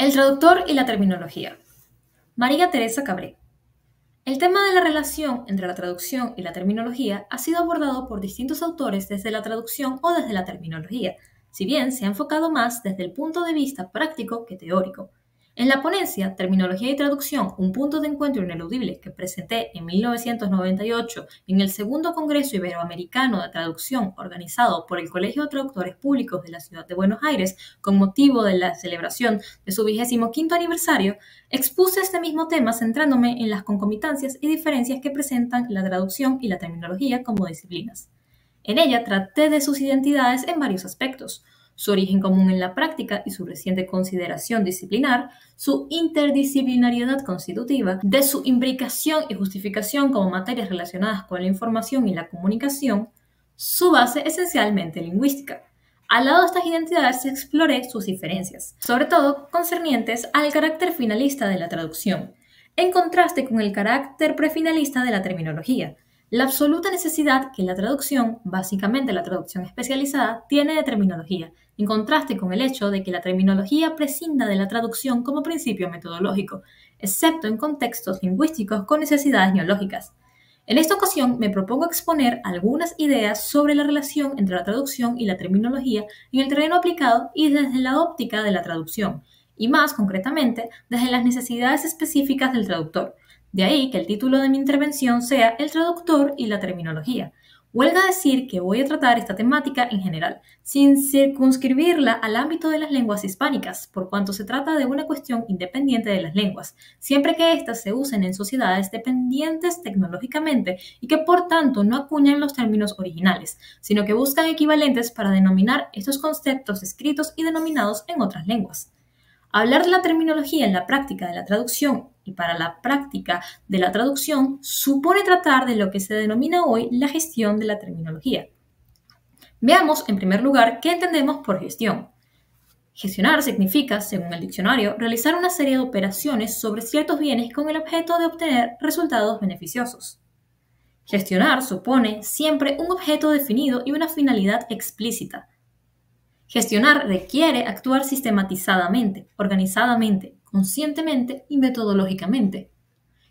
El traductor y la terminología. María Teresa Cabré. El tema de la relación entre la traducción y la terminología ha sido abordado por distintos autores desde la traducción o desde la terminología, si bien se ha enfocado más desde el punto de vista práctico que teórico. En la ponencia Terminología y Traducción, un punto de encuentro ineludible que presenté en 1998 en el segundo Congreso Iberoamericano de Traducción organizado por el Colegio de Traductores Públicos de la Ciudad de Buenos Aires con motivo de la celebración de su 25º aniversario, expuse este mismo tema centrándome en las concomitancias y diferencias que presentan la traducción y la terminología como disciplinas. En ella traté de sus identidades en varios aspectos: su origen común en la práctica y su reciente consideración disciplinar, su interdisciplinariedad constitutiva, de su imbricación y justificación como materias relacionadas con la información y la comunicación, su base esencialmente lingüística. Al lado de estas identidades exploré sus diferencias, sobre todo concernientes al carácter finalista de la traducción, en contraste con el carácter prefinalista de la terminología. La absoluta necesidad que la traducción, básicamente la traducción especializada, tiene de terminología, en contraste con el hecho de que la terminología prescinda de la traducción como principio metodológico, excepto en contextos lingüísticos con necesidades neológicas. En esta ocasión me propongo exponer algunas ideas sobre la relación entre la traducción y la terminología en el terreno aplicado y desde la óptica de la traducción, y más concretamente desde las necesidades específicas del traductor. De ahí que el título de mi intervención sea El traductor y la terminología. Huelga decir que voy a tratar esta temática en general, sin circunscribirla al ámbito de las lenguas hispánicas, por cuanto se trata de una cuestión independiente de las lenguas, siempre que éstas se usen en sociedades dependientes tecnológicamente y que por tanto no acuñan los términos originales, sino que buscan equivalentes para denominar estos conceptos escritos y denominados en otras lenguas. Hablar de la terminología en la práctica de la traducción y para la práctica de la traducción supone tratar de lo que se denomina hoy la gestión de la terminología. Veamos, en primer lugar, qué entendemos por gestión. Gestionar significa, según el diccionario, realizar una serie de operaciones sobre ciertos bienes con el objeto de obtener resultados beneficiosos. Gestionar supone siempre un objeto definido y una finalidad explícita. Gestionar requiere actuar sistematizadamente, organizadamente, conscientemente y metodológicamente.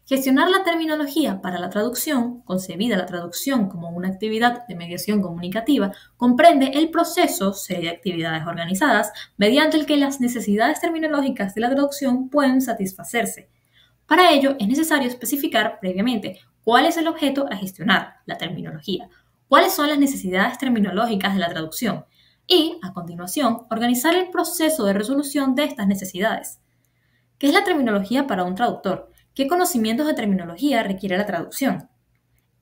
Gestionar la terminología para la traducción, concebida la traducción como una actividad de mediación comunicativa, comprende el proceso, serie de actividades organizadas, mediante el que las necesidades terminológicas de la traducción pueden satisfacerse. Para ello es necesario especificar previamente cuál es el objeto a gestionar, la terminología, cuáles son las necesidades terminológicas de la traducción, y, a continuación, organizar el proceso de resolución de estas necesidades. ¿Qué es la terminología para un traductor? ¿Qué conocimientos de terminología requiere la traducción?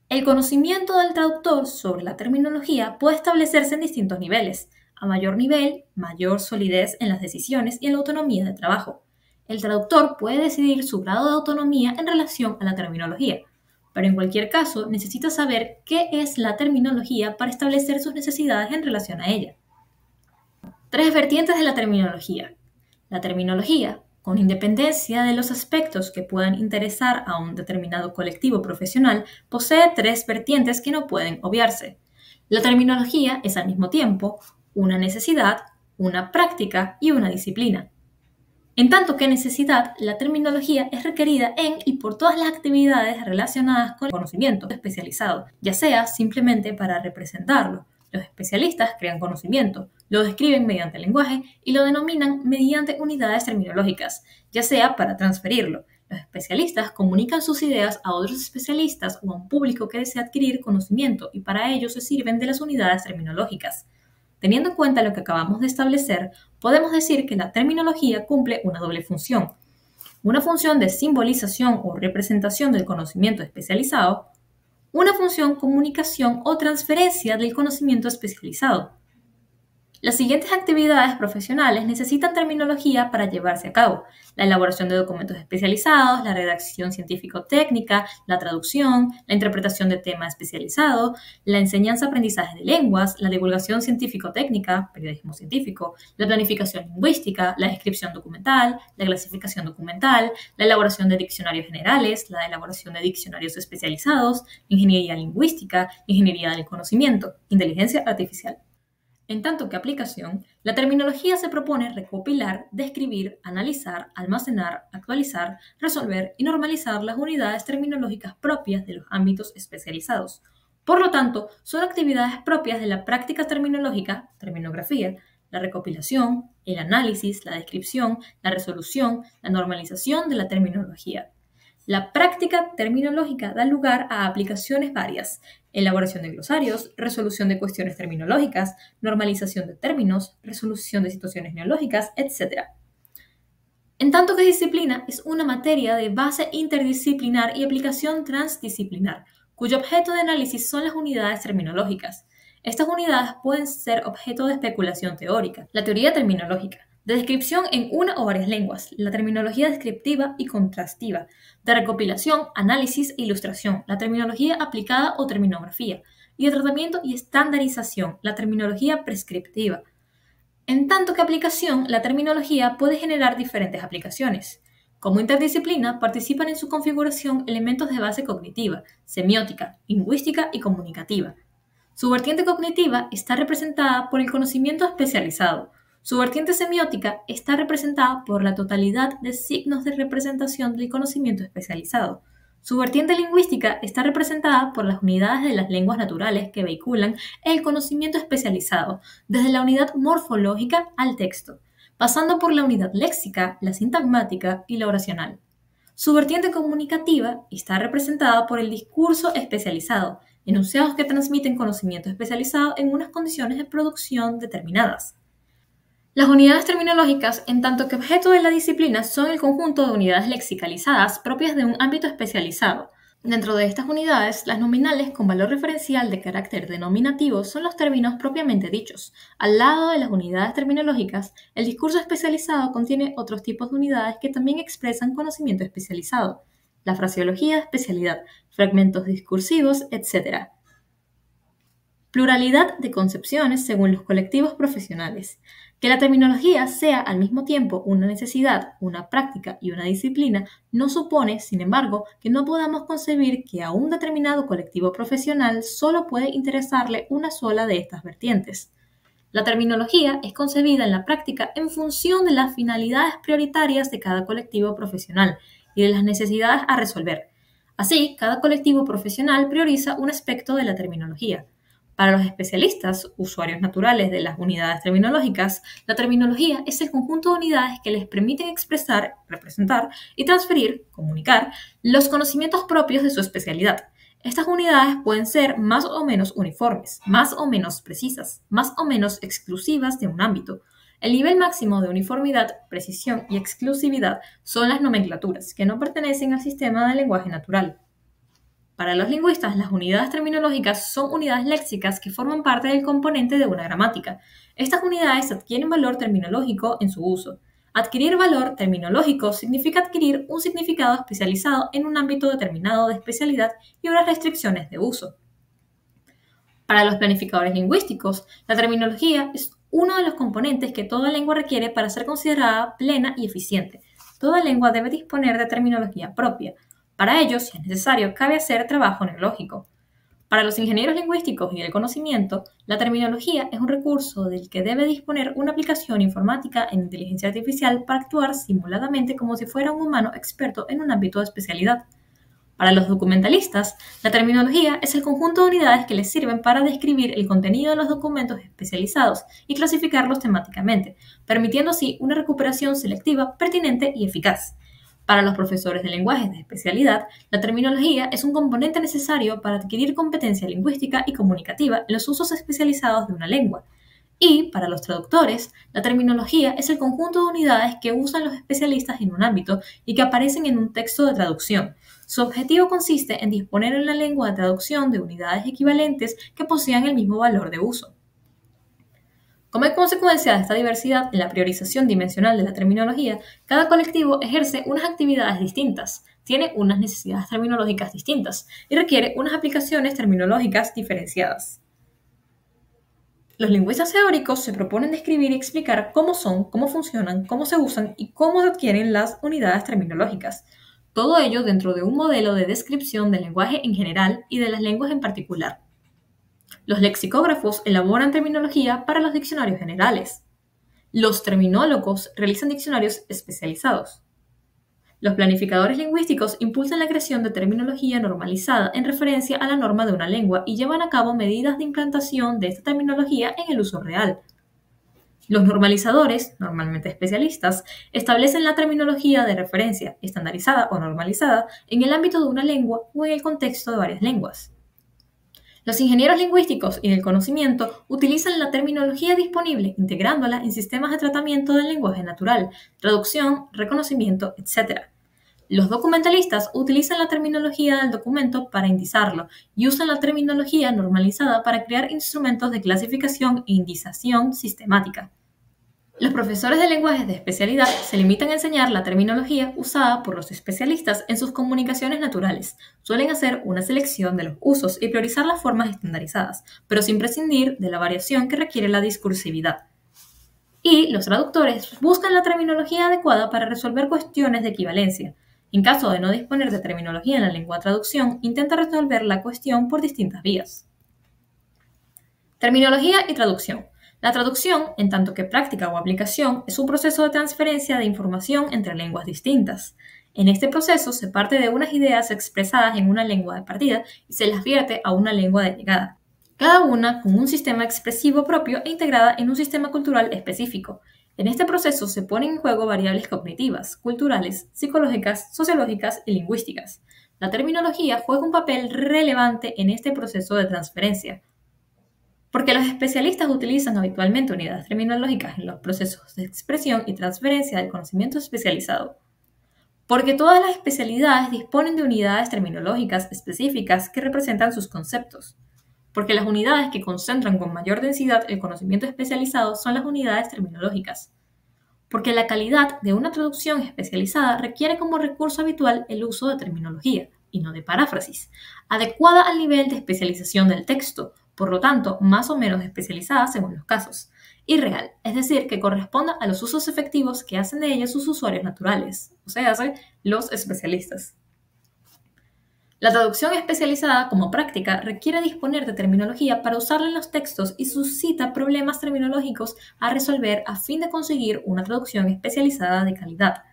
El conocimiento del traductor sobre la terminología puede establecerse en distintos niveles. A mayor nivel, mayor solidez en las decisiones y en la autonomía de trabajo. El traductor puede decidir su grado de autonomía en relación a la terminología, pero en cualquier caso necesita saber qué es la terminología para establecer sus necesidades en relación a ella. Tres vertientes de la terminología. La terminología, con independencia de los aspectos que puedan interesar a un determinado colectivo profesional, posee tres vertientes que no pueden obviarse. La terminología es al mismo tiempo una necesidad, una práctica y una disciplina. En tanto que necesidad, la terminología es requerida en y por todas las actividades relacionadas con el conocimiento especializado, ya sea simplemente para representarlo. Los especialistas crean conocimiento, lo describen mediante el lenguaje y lo denominan mediante unidades terminológicas, ya sea para transferirlo. Los especialistas comunican sus ideas a otros especialistas o a un público que desea adquirir conocimiento y para ello se sirven de las unidades terminológicas. Teniendo en cuenta lo que acabamos de establecer, podemos decir que la terminología cumple una doble función. Una función de simbolización o representación del conocimiento especializado, una función comunicación o transferencia del conocimiento especializado. Las siguientes actividades profesionales necesitan terminología para llevarse a cabo: la elaboración de documentos especializados, la redacción científico-técnica, la traducción, la interpretación de tema especializado, la enseñanza-aprendizaje de lenguas, la divulgación científico-técnica, periodismo científico, la planificación lingüística, la descripción documental, la clasificación documental, la elaboración de diccionarios generales, la elaboración de diccionarios especializados, ingeniería lingüística, ingeniería del conocimiento, inteligencia artificial. En tanto que aplicación, la terminología se propone recopilar, describir, analizar, almacenar, actualizar, resolver y normalizar las unidades terminológicas propias de los ámbitos especializados. Por lo tanto, son actividades propias de la práctica terminológica, terminografía, la recopilación, el análisis, la descripción, la resolución, la normalización de la terminología. La práctica terminológica da lugar a aplicaciones varias: elaboración de glosarios, resolución de cuestiones terminológicas, normalización de términos, resolución de situaciones neológicas, etc. En tanto que disciplina es una materia de base interdisciplinar y aplicación transdisciplinar, cuyo objeto de análisis son las unidades terminológicas. Estas unidades pueden ser objeto de especulación teórica, la teoría terminológica, de descripción en una o varias lenguas, la terminología descriptiva y contrastiva, de recopilación, análisis e ilustración, la terminología aplicada o terminografía, y de tratamiento y estandarización, la terminología prescriptiva. En tanto que aplicación, la terminología puede generar diferentes aplicaciones. Como interdisciplina, participan en su configuración elementos de base cognitiva, semiótica, lingüística y comunicativa. Su vertiente cognitiva está representada por el conocimiento especializado. Su vertiente semiótica está representada por la totalidad de signos de representación del conocimiento especializado. Su vertiente lingüística está representada por las unidades de las lenguas naturales que vehiculan el conocimiento especializado, desde la unidad morfológica al texto, pasando por la unidad léxica, la sintagmática y la oracional. Su vertiente comunicativa está representada por el discurso especializado, enunciados que transmiten conocimiento especializado en unas condiciones de producción determinadas. Las unidades terminológicas, en tanto que objeto de la disciplina, son el conjunto de unidades lexicalizadas propias de un ámbito especializado. Dentro de estas unidades, las nominales con valor referencial de carácter denominativo son los términos propiamente dichos. Al lado de las unidades terminológicas, el discurso especializado contiene otros tipos de unidades que también expresan conocimiento especializado: la fraseología de especialidad, fragmentos discursivos, etc. Pluralidad de concepciones según los colectivos profesionales. Que la terminología sea al mismo tiempo una necesidad, una práctica y una disciplina no supone, sin embargo, que no podamos concebir que a un determinado colectivo profesional solo puede interesarle una sola de estas vertientes. La terminología es concebida en la práctica en función de las finalidades prioritarias de cada colectivo profesional y de las necesidades a resolver. Así, cada colectivo profesional prioriza un aspecto de la terminología. Para los especialistas, usuarios naturales de las unidades terminológicas, la terminología es el conjunto de unidades que les permiten expresar, representar y transferir, comunicar, los conocimientos propios de su especialidad. Estas unidades pueden ser más o menos uniformes, más o menos precisas, más o menos exclusivas de un ámbito. El nivel máximo de uniformidad, precisión y exclusividad son las nomenclaturas, que no pertenecen al sistema del lenguaje natural. Para los lingüistas, las unidades terminológicas son unidades léxicas que forman parte del componente de una gramática. Estas unidades adquieren valor terminológico en su uso. Adquirir valor terminológico significa adquirir un significado especializado en un ámbito determinado de especialidad y unas restricciones de uso. Para los planificadores lingüísticos, la terminología es uno de los componentes que toda lengua requiere para ser considerada plena y eficiente. Toda lengua debe disponer de terminología propia. Para ello, si es necesario, cabe hacer trabajo neológico. Para los ingenieros lingüísticos y del conocimiento, la terminología es un recurso del que debe disponer una aplicación informática en inteligencia artificial para actuar simuladamente como si fuera un humano experto en un ámbito de especialidad. Para los documentalistas, la terminología es el conjunto de unidades que les sirven para describir el contenido de los documentos especializados y clasificarlos temáticamente, permitiendo así una recuperación selectiva, pertinente y eficaz. Para los profesores de lenguajes de especialidad, la terminología es un componente necesario para adquirir competencia lingüística y comunicativa en los usos especializados de una lengua. Y, para los traductores, la terminología es el conjunto de unidades que usan los especialistas en un ámbito y que aparecen en un texto de traducción. Su objetivo consiste en disponer en la lengua de traducción de unidades equivalentes que posean el mismo valor de uso. Como consecuencia de esta diversidad en la priorización dimensional de la terminología, cada colectivo ejerce unas actividades distintas, tiene unas necesidades terminológicas distintas y requiere unas aplicaciones terminológicas diferenciadas. Los lingüistas teóricos se proponen describir y explicar cómo son, cómo funcionan, cómo se usan y cómo se adquieren las unidades terminológicas. Todo ello dentro de un modelo de descripción del lenguaje en general y de las lenguas en particular. Los lexicógrafos elaboran terminología para los diccionarios generales. Los terminólogos realizan diccionarios especializados. Los planificadores lingüísticos impulsan la creación de terminología normalizada en referencia a la norma de una lengua y llevan a cabo medidas de implantación de esta terminología en el uso real. Los normalizadores, normalmente especialistas, establecen la terminología de referencia, estandarizada o normalizada, en el ámbito de una lengua o en el contexto de varias lenguas. Los ingenieros lingüísticos y del conocimiento utilizan la terminología disponible, integrándola en sistemas de tratamiento del lenguaje natural, traducción, reconocimiento, etc. Los documentalistas utilizan la terminología del documento para indizarlo y usan la terminología normalizada para crear instrumentos de clasificación e indización sistemática. Los profesores de lenguajes de especialidad se limitan a enseñar la terminología usada por los especialistas en sus comunicaciones naturales. Suelen hacer una selección de los usos y priorizar las formas estandarizadas, pero sin prescindir de la variación que requiere la discursividad. Y los traductores buscan la terminología adecuada para resolver cuestiones de equivalencia. En caso de no disponer de terminología en la lengua de traducción, intenta resolver la cuestión por distintas vías. Terminología y traducción. La traducción, en tanto que práctica o aplicación, es un proceso de transferencia de información entre lenguas distintas. En este proceso se parte de unas ideas expresadas en una lengua de partida y se las vierte a una lengua de llegada, cada una con un sistema expresivo propio e integrada en un sistema cultural específico. En este proceso se ponen en juego variables cognitivas, culturales, psicológicas, sociológicas y lingüísticas. La terminología juega un papel relevante en este proceso de transferencia, porque los especialistas utilizan habitualmente unidades terminológicas en los procesos de expresión y transferencia del conocimiento especializado. Porque todas las especialidades disponen de unidades terminológicas específicas que representan sus conceptos. Porque las unidades que concentran con mayor densidad el conocimiento especializado son las unidades terminológicas. Porque la calidad de una traducción especializada requiere como recurso habitual el uso de terminología, y no de paráfrasis, adecuada al nivel de especialización del texto, por lo tanto, más o menos especializada según los casos, y real, es decir, que corresponda a los usos efectivos que hacen de ella sus usuarios naturales, o sea, los especialistas. La traducción especializada como práctica requiere disponer de terminología para usarla en los textos y suscita problemas terminológicos a resolver a fin de conseguir una traducción especializada de calidad.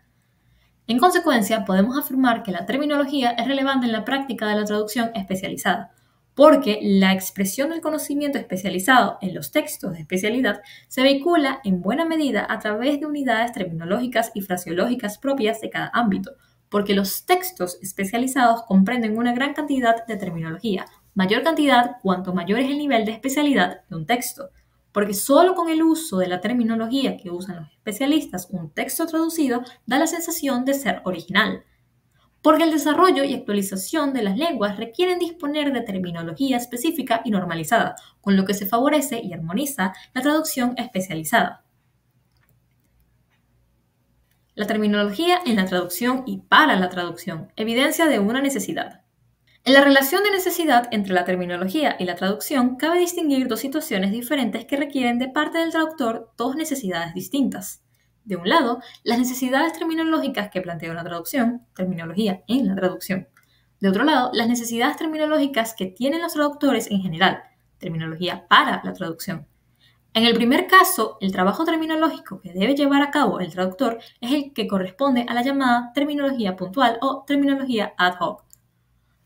En consecuencia, podemos afirmar que la terminología es relevante en la práctica de la traducción especializada, porque la expresión del conocimiento especializado en los textos de especialidad se vehicula en buena medida a través de unidades terminológicas y fraseológicas propias de cada ámbito, porque los textos especializados comprenden una gran cantidad de terminología, mayor cantidad cuanto mayor es el nivel de especialidad de un texto, porque solo con el uso de la terminología que usan los especialistas un texto traducido da la sensación de ser original. Porque el desarrollo y actualización de las lenguas requieren disponer de terminología específica y normalizada, con lo que se favorece y armoniza la traducción especializada. La terminología en la traducción y para la traducción, evidencia de una necesidad. En la relación de necesidad entre la terminología y la traducción, cabe distinguir dos situaciones diferentes que requieren de parte del traductor dos necesidades distintas. De un lado, las necesidades terminológicas que plantea una traducción, terminología en la traducción. De otro lado, las necesidades terminológicas que tienen los traductores en general, terminología para la traducción. En el primer caso, el trabajo terminológico que debe llevar a cabo el traductor es el que corresponde a la llamada terminología puntual o terminología ad hoc.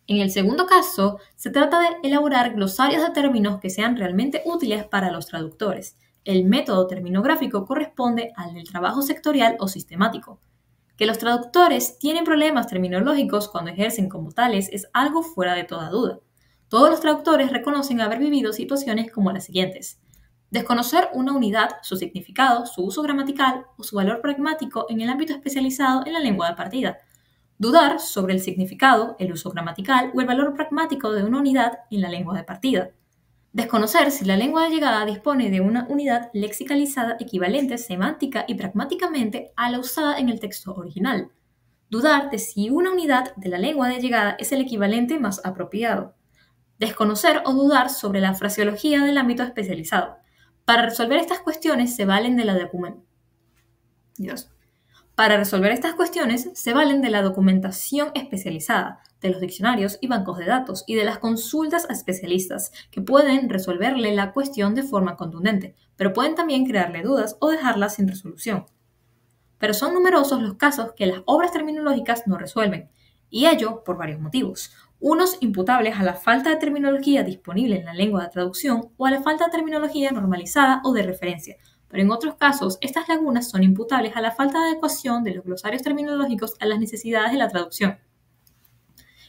En el segundo caso, se trata de elaborar glosarios de términos que sean realmente útiles para los traductores. El método terminográfico corresponde al del trabajo sectorial o sistemático. Que los traductores tienen problemas terminológicos cuando ejercen como tales es algo fuera de toda duda. Todos los traductores reconocen haber vivido situaciones como las siguientes. Desconocer una unidad, su significado, su uso gramatical o su valor pragmático en el ámbito especializado en la lengua de partida. Dudar sobre el significado, el uso gramatical o el valor pragmático de una unidad en la lengua de partida. Desconocer si la lengua de llegada dispone de una unidad lexicalizada equivalente semántica y pragmáticamente a la usada en el texto original. Dudar de si una unidad de la lengua de llegada es el equivalente más apropiado. Desconocer o dudar sobre la fraseología del ámbito especializado. Para resolver estas cuestiones se valen de la documentación. Para resolver estas cuestiones, se valen de la documentación especializada, de los diccionarios y bancos de datos y de las consultas a especialistas, que pueden resolverle la cuestión de forma contundente, pero pueden también crearle dudas o dejarla sin resolución. Pero son numerosos los casos que las obras terminológicas no resuelven, y ello por varios motivos. Unos imputables a la falta de terminología disponible en la lengua de traducción o a la falta de terminología normalizada o de referencia, pero en otros casos estas lagunas son imputables a la falta de adecuación de los glosarios terminológicos a las necesidades de la traducción.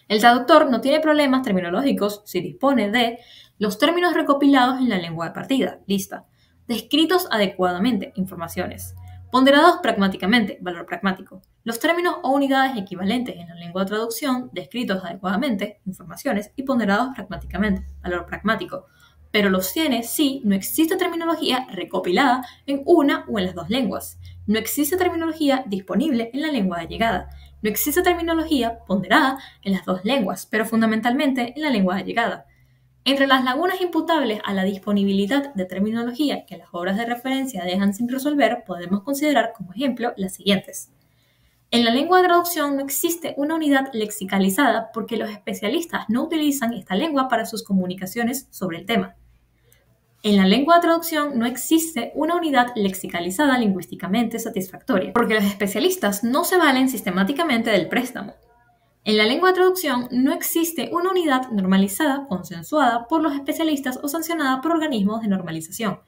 El traductor no tiene problemas terminológicos si dispone de los términos recopilados en la lengua de partida, lista, descritos adecuadamente, informaciones, ponderados pragmáticamente, valor pragmático, los términos o unidades equivalentes en la lengua de traducción, descritos adecuadamente, informaciones, y ponderados pragmáticamente, valor pragmático, pero los tiene si no existe terminología recopilada en una o en las dos lenguas, no existe terminología disponible en la lengua de llegada, no existe terminología ponderada en las dos lenguas, pero fundamentalmente en la lengua de llegada. Entre las lagunas imputables a la disponibilidad de terminología que las obras de referencia dejan sin resolver, podemos considerar como ejemplo las siguientes. En la lengua de traducción no existe una unidad lexicalizada porque los especialistas no utilizan esta lengua para sus comunicaciones sobre el tema. En la lengua de traducción no existe una unidad lexicalizada lingüísticamente satisfactoria, porque los especialistas no se valen sistemáticamente del préstamo. En la lengua de traducción no existe una unidad normalizada, consensuada por los especialistas o sancionada por organismos de normalización.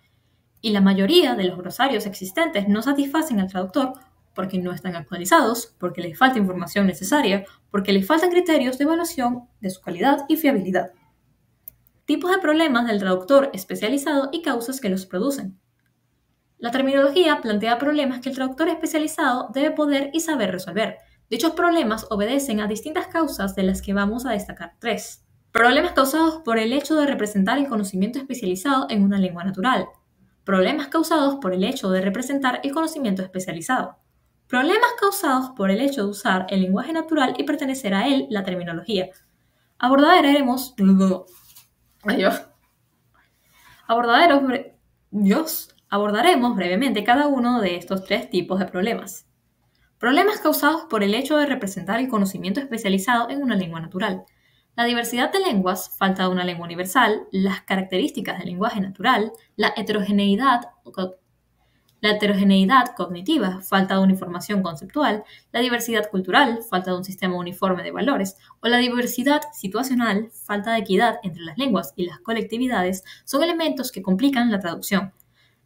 Y la mayoría de los glosarios existentes no satisfacen al traductor porque no están actualizados, porque les falta información necesaria, porque les faltan criterios de evaluación de su calidad y fiabilidad. Tipos de problemas del traductor especializado y causas que los producen. La terminología plantea problemas que el traductor especializado debe poder y saber resolver. Dichos problemas obedecen a distintas causas de las que vamos a destacar tres. Problemas causados por el hecho de representar el conocimiento especializado en una lengua natural. Problemas causados por el hecho de representar el conocimiento especializado. Problemas causados por el hecho de usar el lenguaje natural y pertenecer a él, la terminología. Abordaremos brevemente cada uno de estos tres tipos de problemas. Problemas causados por el hecho de representar el conocimiento especializado en una lengua natural. La diversidad de lenguas, falta de una lengua universal, las características del lenguaje natural, la heterogeneidad cognitiva, falta de uniformación conceptual, la diversidad cultural, falta de un sistema uniforme de valores, o la diversidad situacional, falta de equidad entre las lenguas y las colectividades, son elementos que complican la traducción.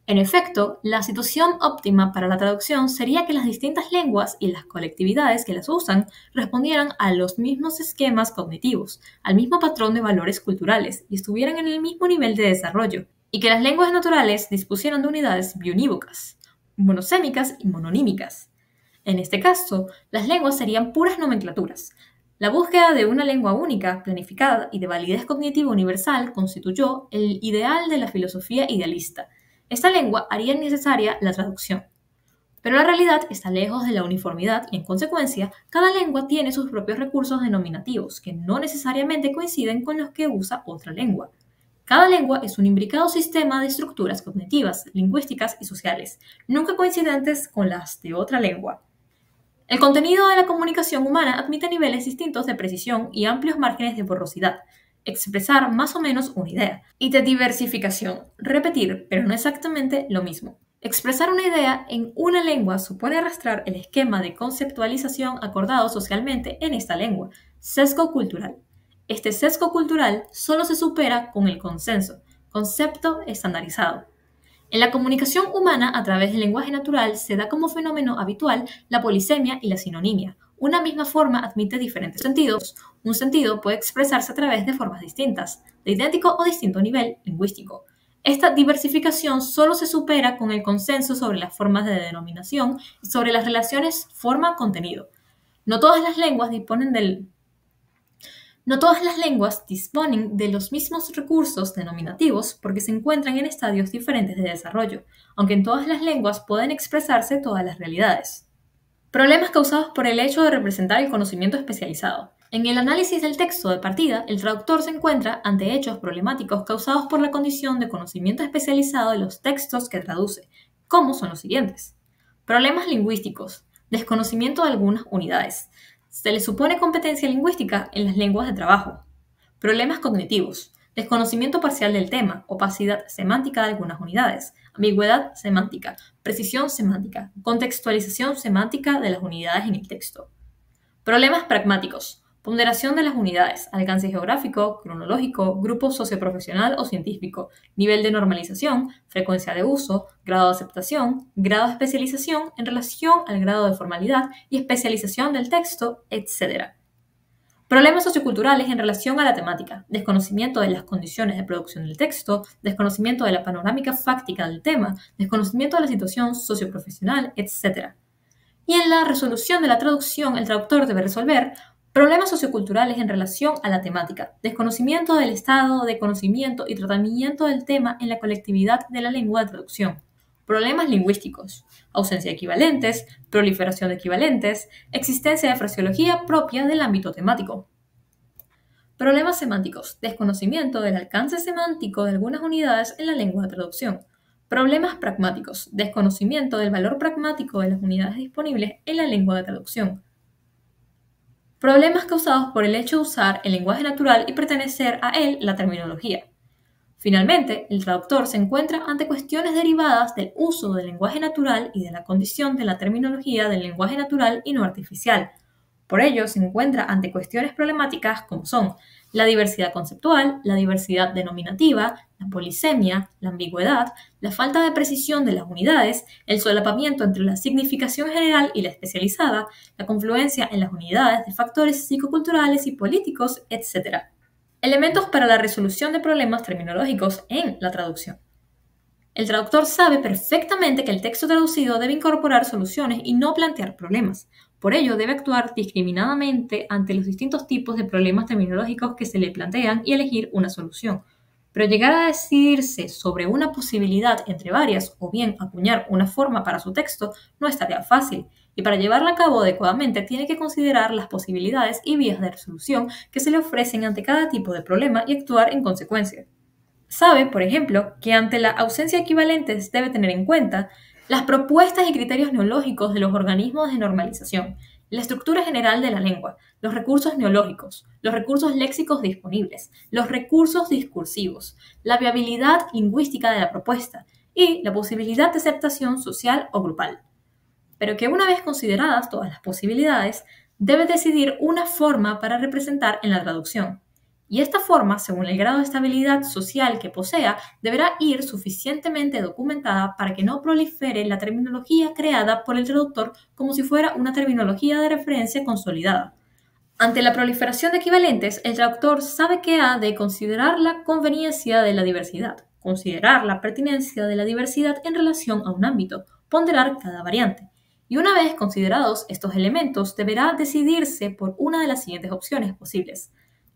En efecto, la situación óptima para la traducción sería que las distintas lenguas y las colectividades que las usan respondieran a los mismos esquemas cognitivos, al mismo patrón de valores culturales y estuvieran en el mismo nivel de desarrollo, y que las lenguas naturales dispusieran de unidades biunívocas, monosémicas y mononímicas. En este caso, las lenguas serían puras nomenclaturas. La búsqueda de una lengua única, planificada y de validez cognitiva universal constituyó el ideal de la filosofía idealista. Esta lengua haría necesaria la traducción. Pero la realidad está lejos de la uniformidad y, en consecuencia, cada lengua tiene sus propios recursos denominativos que no necesariamente coinciden con los que usa otra lengua. Cada lengua es un imbricado sistema de estructuras cognitivas, lingüísticas y sociales, nunca coincidentes con las de otra lengua. El contenido de la comunicación humana admite niveles distintos de precisión y amplios márgenes de borrosidad. Expresar más o menos una idea, y de diversificación, repetir, pero no exactamente lo mismo. Expresar una idea en una lengua supone arrastrar el esquema de conceptualización acordado socialmente en esta lengua, sesgo cultural. Este sesgo cultural solo se supera con el consenso, concepto estandarizado. En la comunicación humana a través del lenguaje natural se da como fenómeno habitual la polisemia y la sinonimia. Una misma forma admite diferentes sentidos. Un sentido puede expresarse a través de formas distintas, de idéntico o distinto nivel lingüístico. Esta diversificación solo se supera con el consenso sobre las formas de denominación y sobre las relaciones forma-contenido. No todas las lenguas disponen de los mismos recursos denominativos porque se encuentran en estadios diferentes de desarrollo, aunque en todas las lenguas pueden expresarse todas las realidades. Problemas causados por el hecho de representar el conocimiento especializado. En el análisis del texto de partida, el traductor se encuentra ante hechos problemáticos causados por la condición de conocimiento especializado de los textos que traduce, como son los siguientes. Problemas lingüísticos. Desconocimiento de algunas unidades. Se le supone competencia lingüística en las lenguas de trabajo. Problemas cognitivos. Desconocimiento parcial del tema, opacidad semántica de algunas unidades, ambigüedad semántica, precisión semántica, contextualización semántica de las unidades en el texto. Problemas pragmáticos. Ponderación de las unidades, alcance geográfico, cronológico, grupo socioprofesional o científico, nivel de normalización, frecuencia de uso, grado de aceptación, grado de especialización en relación al grado de formalidad y especialización del texto, etc. Problemas socioculturales en relación a la temática, desconocimiento de las condiciones de producción del texto, desconocimiento de la panorámica fáctica del tema, desconocimiento de la situación socioprofesional, etc. Y en la resolución de la traducción, el traductor debe resolver problemas socioculturales en relación a la temática, desconocimiento del estado de conocimiento y tratamiento del tema en la colectividad de la lengua de traducción, problemas lingüísticos, ausencia de equivalentes, proliferación de equivalentes, existencia de fraseología propia del ámbito temático. Problemas semánticos, desconocimiento del alcance semántico de algunas unidades en la lengua de traducción. Problemas pragmáticos, desconocimiento del valor pragmático de las unidades disponibles en la lengua de traducción. Problemas causados por el hecho de usar el lenguaje natural y pertenecer a él la terminología. Finalmente, el traductor se encuentra ante cuestiones derivadas del uso del lenguaje natural y de la condición de la terminología del lenguaje natural y no artificial. Por ello, se encuentra ante cuestiones problemáticas como son la diversidad conceptual, la diversidad denominativa, la polisemia, la ambigüedad, la falta de precisión de las unidades, el solapamiento entre la significación general y la especializada, la confluencia en las unidades de factores psicoculturales y políticos, etc. Elementos para la resolución de problemas terminológicos en la traducción. El traductor sabe perfectamente que el texto traducido debe incorporar soluciones y no plantear problemas. Por ello, debe actuar discriminadamente ante los distintos tipos de problemas terminológicos que se le plantean y elegir una solución. Pero llegar a decidirse sobre una posibilidad entre varias o bien acuñar una forma para su texto no es tarea fácil, y para llevarla a cabo adecuadamente tiene que considerar las posibilidades y vías de resolución que se le ofrecen ante cada tipo de problema y actuar en consecuencia. Sabe, por ejemplo, que ante la ausencia de equivalentes debe tener en cuenta las propuestas y criterios neológicos de los organismos de normalización, la estructura general de la lengua, los recursos neológicos, los recursos léxicos disponibles, los recursos discursivos, la viabilidad lingüística de la propuesta y la posibilidad de aceptación social o grupal. Pero que una vez consideradas todas las posibilidades, debe decidir una forma para representar en la traducción. Y esta forma, según el grado de estabilidad social que posea, deberá ir suficientemente documentada para que no prolifere la terminología creada por el traductor como si fuera una terminología de referencia consolidada. Ante la proliferación de equivalentes, el traductor sabe que ha de considerar la conveniencia de la diversidad, considerar la pertinencia de la diversidad en relación a un ámbito, ponderar cada variante. Y una vez considerados estos elementos, deberá decidirse por una de las siguientes opciones posibles.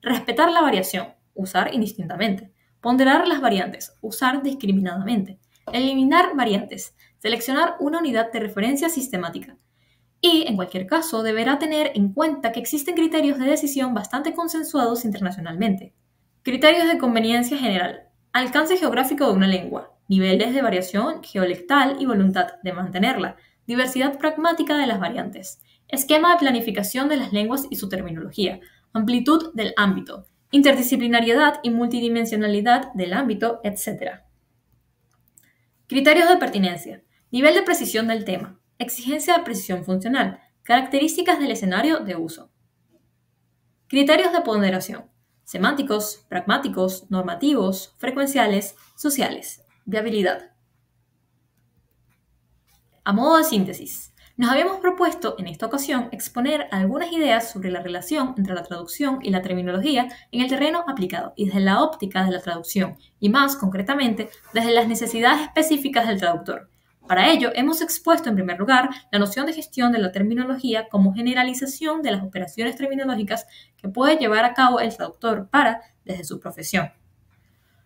Respetar la variación, usar indistintamente. Ponderar las variantes, usar discriminadamente. Eliminar variantes, seleccionar una unidad de referencia sistemática. Y, en cualquier caso, deberá tener en cuenta que existen criterios de decisión bastante consensuados internacionalmente. Criterios de conveniencia general. Alcance geográfico de una lengua. Niveles de variación geolectal y voluntad de mantenerla. Diversidad pragmática de las variantes. Esquema de planificación de las lenguas y su terminología. Amplitud del ámbito, interdisciplinariedad y multidimensionalidad del ámbito, etc. Criterios de pertinencia, nivel de precisión del tema, exigencia de precisión funcional, características del escenario de uso. Criterios de ponderación, semánticos, pragmáticos, normativos, frecuenciales, sociales, viabilidad. A modo de síntesis, nos habíamos propuesto en esta ocasión exponer algunas ideas sobre la relación entre la traducción y la terminología en el terreno aplicado y desde la óptica de la traducción, y más concretamente desde las necesidades específicas del traductor. Para ello, hemos expuesto en primer lugar la noción de gestión de la terminología como generalización de las operaciones terminológicas que puede llevar a cabo el traductor desde su profesión.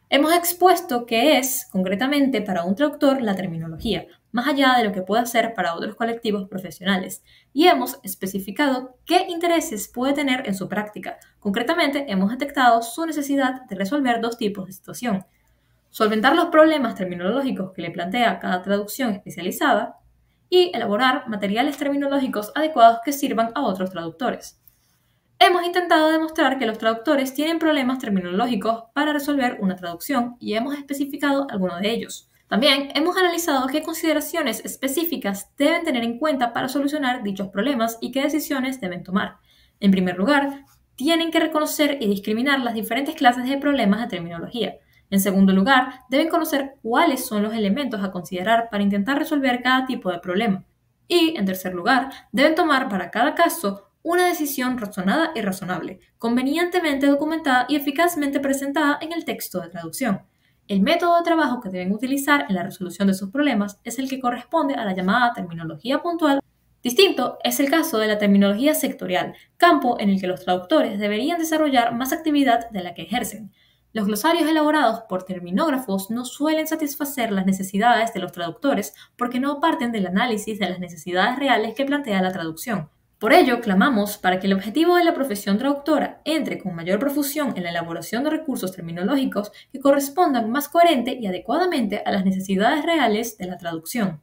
Hemos expuesto qué es, concretamente, para un traductor la terminología, más allá de lo que puede hacer para otros colectivos profesionales, y hemos especificado qué intereses puede tener en su práctica. Concretamente, hemos detectado su necesidad de resolver dos tipos de situación: solventar los problemas terminológicos que le plantea cada traducción especializada y elaborar materiales terminológicos adecuados que sirvan a otros traductores. Hemos intentado demostrar que los traductores tienen problemas terminológicos para resolver una traducción y hemos especificado algunos de ellos. También hemos analizado qué consideraciones específicas deben tener en cuenta para solucionar dichos problemas y qué decisiones deben tomar. En primer lugar, tienen que reconocer y discriminar las diferentes clases de problemas de terminología. En segundo lugar, deben conocer cuáles son los elementos a considerar para intentar resolver cada tipo de problema. Y, en tercer lugar, deben tomar para cada caso una decisión razonada y razonable, convenientemente documentada y eficazmente presentada en el texto de traducción. El método de trabajo que deben utilizar en la resolución de sus problemas es el que corresponde a la llamada terminología puntual. Distinto es el caso de la terminología sectorial, campo en el que los traductores deberían desarrollar más actividad de la que ejercen. Los glosarios elaborados por terminógrafos no suelen satisfacer las necesidades de los traductores porque no parten del análisis de las necesidades reales que plantea la traducción. Por ello, clamamos para que el objetivo de la profesión traductora entre con mayor profusión en la elaboración de recursos terminológicos que correspondan más coherente y adecuadamente a las necesidades reales de la traducción.